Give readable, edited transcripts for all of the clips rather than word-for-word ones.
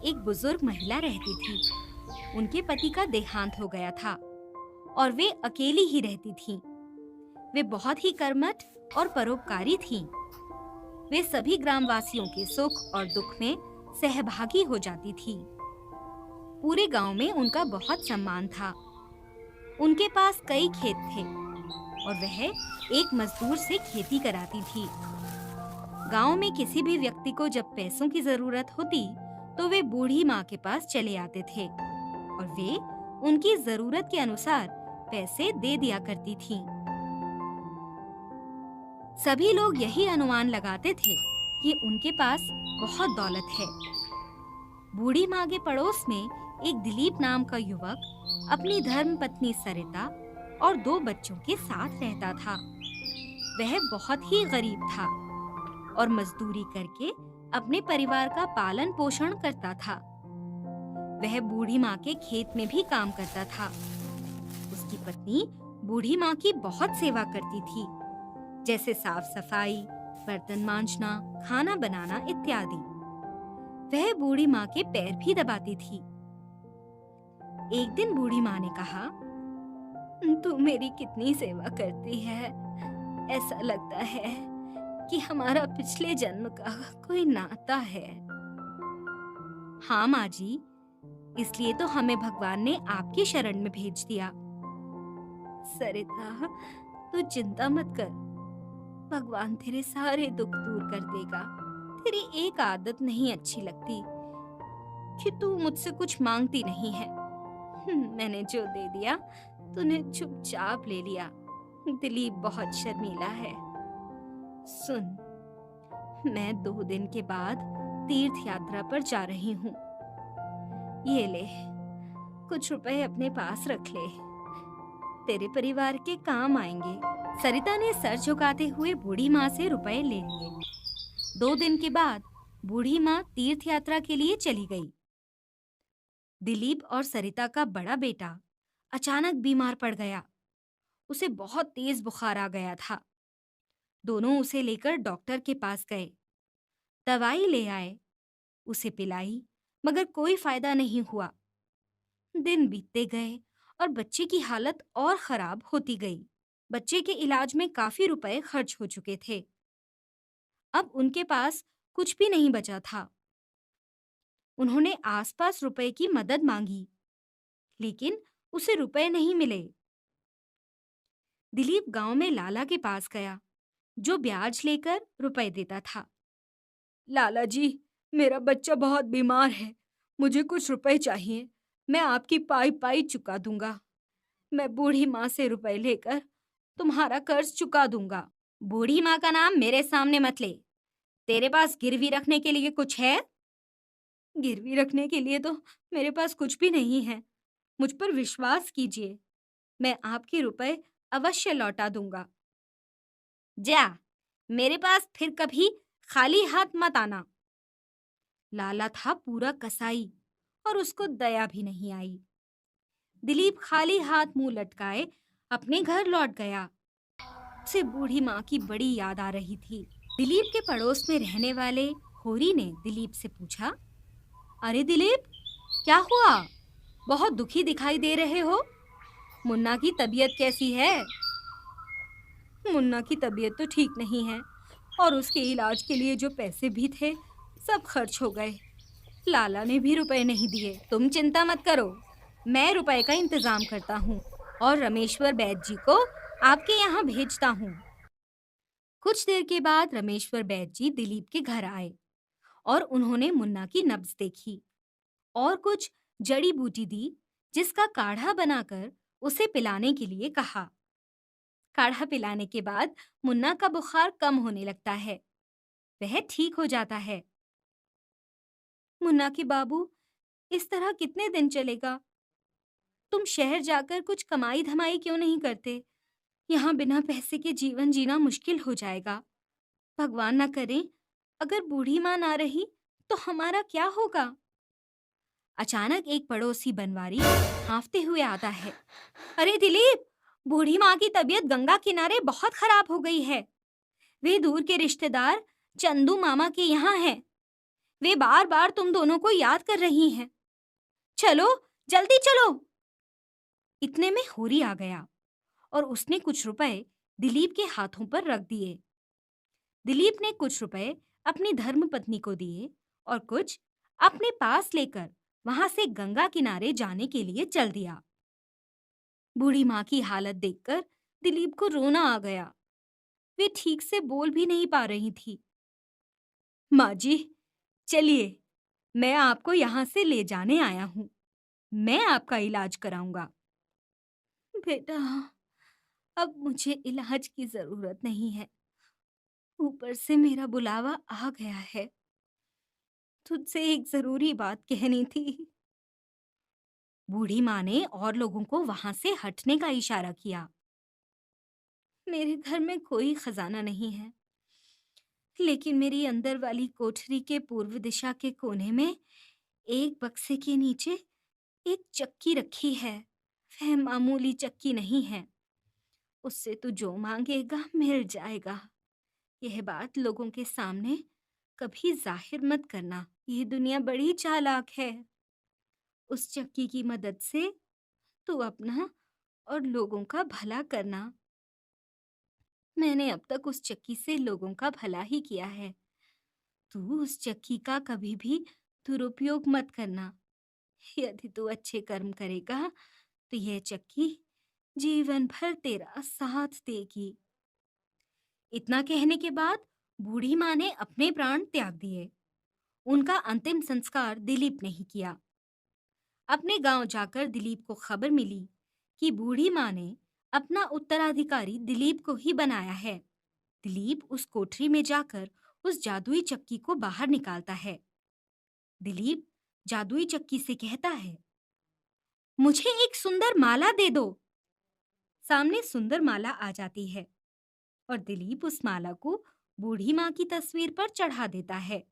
एक बुजुर्ग महिला रहती थी। उनके पति का देहांत हो गया था और वे अकेली ही रहती थीं। वे बहुत ही कर्मठ और परोपकारी थीं। वे सभी ग्रामवासियों के सुख और दुख में सहभागी हो जाती थीं। पूरे गांव में उनका बहुत सम्मान था। उनके पास कई खेत थे और वह एक मजदूर से खेती कराती थी। गांव में किसी भी व्यक्ति को जब पैसों की जरूरत होती तो वे बूढ़ी माँ के पास चले आते थे और वे उनकी जरूरत के अनुसार पैसे दे दिया करती थीं। सभी लोग यही अनुमान लगाते थे कि उनके पास बहुत दौलत है। बूढ़ी माँ के पड़ोस में एक दिलीप नाम का युवक अपनी धर्मपत्नी सरिता और 2 बच्चों के साथ रहता था। वह बहुत ही गरीब था और मजदूरी करके अपने परिवार का पालन पोषण करता था। वह बूढ़ी माँ के खेत में भी काम करता था। उसकी पत्नी बूढ़ी माँ की बहुत सेवा करती थी, जैसे साफ सफाई, बर्तन मांजना, खाना बनाना इत्यादि। वह बूढ़ी माँ के पैर भी दबाती थी। एक दिन बूढ़ी माँ ने कहा, "तू मेरी कितनी सेवा करती है। ऐसा लगता है कि हमारा पिछले जन्म का कोई नाता है।" "हाँ माँ जी, इसलिए तो हमें भगवान ने आपकी शरण में भेज दिया।" "सरिता, तू चिंता मत कर। भगवान तेरे सारे दुख दूर कर देगा। तेरी एक आदत नहीं अच्छी लगती कि तू मुझसे कुछ मांगती नहीं है। मैंने जो दे दिया तूने चुपचाप ले लिया। दिलीप बहुत शर्मीला है। सुन, मैं 2 दिन के बाद तीर्थ यात्रा पर जा रही हूँ। ये ले, कुछ रुपए अपने पास रख ले। तेरे परिवार के काम आएंगे। सरिता ने सर झुकाते हुए बूढ़ी माँ से रुपए ले लिए। 2 दिन के बाद बूढ़ी माँ तीर्थ यात्रा के लिए चली गई। दिलीप और सरिता का बड़ा बेटा अचानक बीमार पड़ गया। उसे बहुत तेज बुखार आ गया था। दोनों उसे लेकर डॉक्टर के पास गए। दवाई ले आए, उसे पिलाई, मगर कोई फायदा नहीं हुआ। दिन बीतते गए और बच्चे की हालत और खराब होती गई। बच्चे के इलाज में काफी रुपए खर्च हो चुके थे। अब उनके पास कुछ भी नहीं बचा था। उन्होंने आसपास रुपए की मदद मांगी, लेकिन उसे रुपए नहीं मिले। दिलीप गांव में लाला के पास गया, जो ब्याज लेकर रुपए देता था। "लाला जी, मेरा बच्चा बहुत बीमार है। मुझे कुछ रुपए चाहिए। मैं आपकी पाई पाई चुका दूंगा। मैं बूढ़ी माँ से रुपए लेकर तुम्हारा कर्ज चुका दूंगा।" "बूढ़ी माँ का नाम मेरे सामने मत ले। तेरे पास गिरवी रखने के लिए कुछ है?" "गिरवी रखने के लिए तो मेरे पास कुछ भी नहीं है। मुझ पर विश्वास कीजिए, मैं आपके रुपए अवश्य लौटा दूंगा।" "जा, मेरे पास फिर कभी खाली हाथ मत आना।" लाला था पूरा कसाई और उसको दया भी नहीं आई। दिलीप खाली हाथ मुंह लटकाए अपने घर लौट गया। उसे बूढ़ी माँ की बड़ी याद आ रही थी। दिलीप के पड़ोस में रहने वाले होरी ने दिलीप से पूछा, "अरे दिलीप, क्या हुआ? बहुत दुखी दिखाई दे रहे हो। मुन्ना की तबीयत कैसी है?" "मुन्ना की तबीयत तो ठीक नहीं है और उसके इलाज के लिए जो पैसे भी थे सब खर्च हो गए। लाला ने भी रुपए नहीं दिए। तुम चिंता मत करो, मैं रुपए का इंतजाम करता हूँ और रमेश्वर बैद जी को आपके यहाँ भेजता हूँ।" कुछ देर के बाद रमेश्वर बैद जी दिलीप के घर आए और उन्होंने मुन्ना की नब्ज देखी और कुछ जड़ी बूटी दी, जिसका काढ़ा बनाकर उसे पिलाने के लिए कहा। काढ़ा पिलाने के बाद मुन्ना का बुखार कम होने लगता है। वह ठीक हो जाता है। "मुन्ना के बाबू, इस तरह कितने दिन चलेगा? तुम शहर जाकर कुछ कमाई धमाई क्यों नहीं करते? यहाँ बिना पैसे के जीवन जीना मुश्किल हो जाएगा। भगवान न करे, अगर बूढ़ी माँ ना रही तो हमारा क्या होगा?" अचानक एक पड़ोसी बनवारी हांफते हुए आता है। "अरे दिलीप, बूढ़ी माँ की तबीयत गंगा किनारे बहुत खराब हो गई है। वे दूर के रिश्तेदार चंदू मामा के यहाँ हैं। वे बार बार तुम दोनों को याद कर रही हैं। चलो, जल्दी चलो। इतने में होरी आ गया और उसने कुछ रुपए दिलीप के हाथों पर रख दिए। दिलीप ने कुछ रुपए अपनी धर्मपत्नी को दिए और कुछ अपने पास लेकर वहां से गंगा किनारे जाने के लिए चल दिया। बूढ़ी माँ की हालत देखकर दिलीप को रोना आ गया। वे ठीक से बोल भी नहीं पा रही थी। माँ जी, चलिए, मैं आपको यहाँ से ले जाने आया हूँ। मैं आपका इलाज कराऊंगा। बेटा, अब मुझे इलाज की जरूरत नहीं है। ऊपर से मेरा बुलावा आ गया है। तुझसे एक जरूरी बात कहनी थी। बूढ़ी माँ ने और लोगों को वहां से हटने का इशारा किया। मेरे घर में कोई खजाना नहीं है, लेकिन मेरी अंदर वाली कोठरी के पूर्व दिशा के कोने में एक बक्से के नीचे एक चक्की रखी है। वह मामूली चक्की नहीं है। उससे तू जो मांगेगा मिल जाएगा। यह बात लोगों के सामने कभी जाहिर मत करना। ये दुनिया बड़ी चालाक है। उस चक्की की मदद से तू अपना और लोगों का भला करना। मैंने अब तक उस चक्की से लोगों का भला ही किया है। तू उस चक्की का कभी भी दुरुपयोग मत करना। यदि तू अच्छे कर्म करेगा तो यह चक्की जीवन भर तेरा साथ देगी। इतना कहने के बाद बूढ़ी माँ ने अपने प्राण त्याग दिए। उनका अंतिम संस्कार दिलीप ने ही किया। अपने गांव जाकर दिलीप को खबर मिली कि बूढ़ी माँ ने अपना उत्तराधिकारी दिलीप को ही बनाया है। दिलीप उस कोठरी में जाकर उस जादुई चक्की को बाहर निकालता है। दिलीप जादुई चक्की से कहता है, मुझे एक सुंदर माला दे दो। सामने सुंदर माला आ जाती है और दिलीप उस माला को बूढ़ी माँ की तस्वीर पर चढ़ा देता है।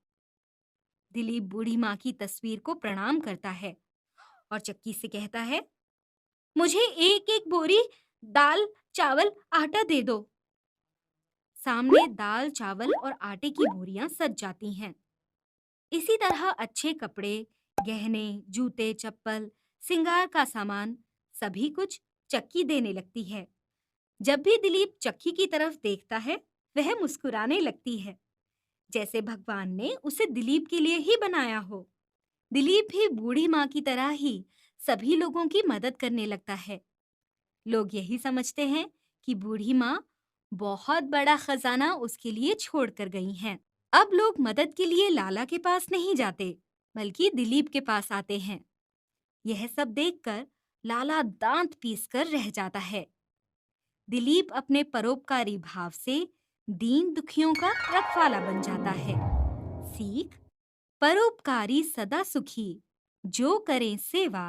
दिलीप बूढ़ी माँ की तस्वीर को प्रणाम करता है और चक्की से कहता है, मुझे एक एक बोरी दाल, चावल, आटा दे दो। सामने दाल, चावल और आटे की बोरियां सज जाती हैं। इसी तरह अच्छे कपड़े, गहने, जूते, चप्पल, सिंगार का सामान, सभी कुछ चक्की देने लगती है। जब भी दिलीप चक्की की तरफ देखता है, वह मुस्कुराने लगती है, जैसे भगवान ने उसे दिलीप के लिए ही बनाया हो। दिलीप भी बूढ़ी माँ की तरह ही सभी लोगों की मदद करने लगता है। लोग यही समझते हैं कि बूढ़ी माँ बहुत बड़ा खजाना उसके लिए छोड़ कर गई हैं। अब लोग मदद के लिए लाला के पास नहीं जाते, बल्कि दिलीप के पास आते हैं। यह सब देखकर लाला दांत पीसकर रह जाता है। दिलीप अपने परोपकारी भाव से दीन दुखियों का रखवाला बन जाता है। सीख: परोपकारी सदा सुखी, जो करे सेवा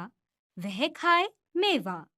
वह खाए मेवा।